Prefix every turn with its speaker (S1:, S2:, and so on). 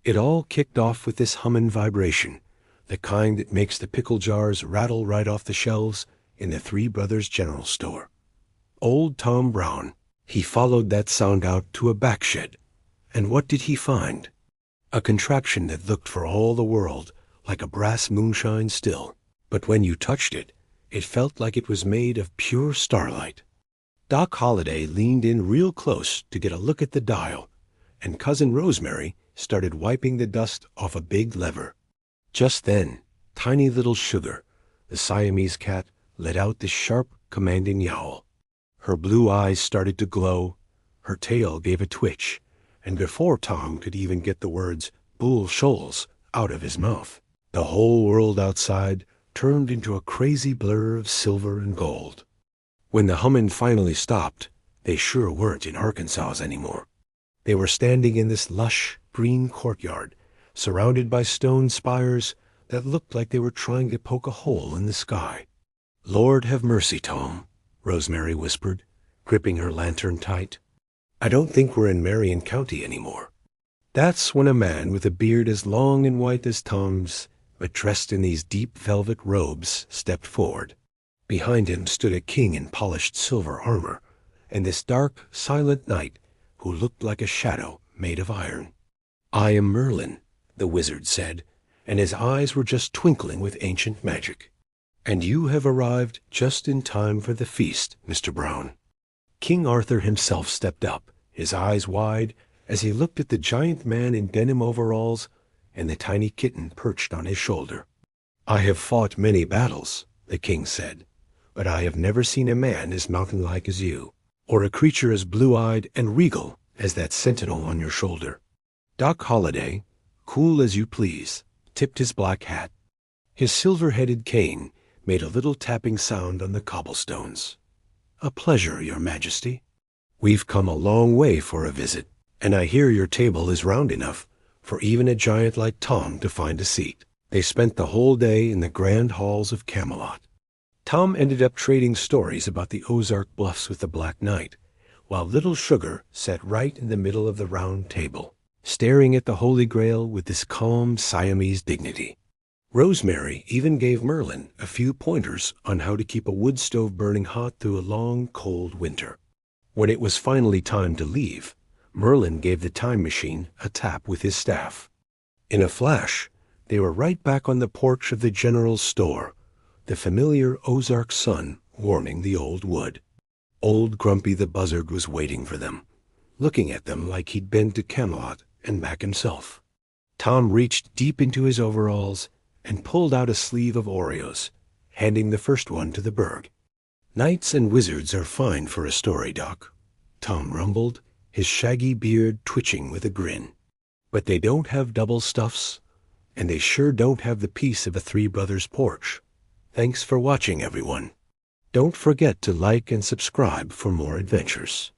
S1: It all kicked off with this hummin' vibration, the kind that makes the pickle jars rattle right off the shelves in the Three Brothers General Store. Old Tom Brown, he followed that sound out to a back shed, and what did he find? A contraption that looked for all the world like a brass moonshine still, but when you touched it, it felt like it was made of pure starlight. Doc Holliday leaned in real close to get a look at the dial, and Cousin Rosemary started wiping the dust off a big lever. Just then, tiny little Sugar, the Siamese cat, let out this sharp, commanding yowl. Her blue eyes started to glow, her tail gave a twitch, and before Tom could even get the words "Bull Shoals" out of his mouth, the whole world outside turned into a crazy blur of silver and gold. When the hummin' finally stopped, they sure weren't in Arkansas anymore. They were standing in this lush, green courtyard, surrounded by stone spires that looked like they were trying to poke a hole in the sky. "Lord have mercy, Tom," Rosemary whispered, gripping her lantern tight. "I don't think we're in Marion County anymore." That's when a man with a beard as long and white as Tom's, but dressed in these deep velvet robes, stepped forward. Behind him stood a king in polished silver armor, and this dark, silent knight who looked like a shadow made of iron. "I am Merlin," the wizard said, and his eyes were just twinkling with ancient magic. "And you have arrived just in time for the feast, Mr. Brown." King Arthur himself stepped up, his eyes wide, as he looked at the giant man in denim overalls and the tiny kitten perched on his shoulder. "I have fought many battles," the king said, "but I have never seen a man as mountain-like as you, or a creature as blue-eyed and regal as that sentinel on your shoulder." Doc Holliday, cool as you please, tipped his black hat. His silver-headed cane made a little tapping sound on the cobblestones. "A pleasure, Your Majesty. We've come a long way for a visit, and I hear your table is round enough for even a giant like Tom to find a seat." They spent the whole day in the grand halls of Camelot. Tom ended up trading stories about the Ozark Bluffs with the Black Knight, while little Sugar sat right in the middle of the round table, staring at the Holy Grail with this calm Siamese dignity. Rosemary even gave Merlin a few pointers on how to keep a wood stove burning hot through a long, cold winter. When it was finally time to leave, Merlin gave the time machine a tap with his staff. In a flash, they were right back on the porch of the general store, the familiar Ozark sun warming the old wood. Old Grumpy the Buzzard was waiting for them, looking at them like he'd been to Camelot and back himself. Tom reached deep into his overalls and pulled out a sleeve of Oreos, handing the first one to the Berg. "Knights and wizards are fine for a story, Doc," Tom rumbled, his shaggy beard twitching with a grin. "But they don't have double stuffs, and they sure don't have the peace of a Three Brothers porch. Thanks for watching, everyone. Don't forget to like and subscribe for more adventures."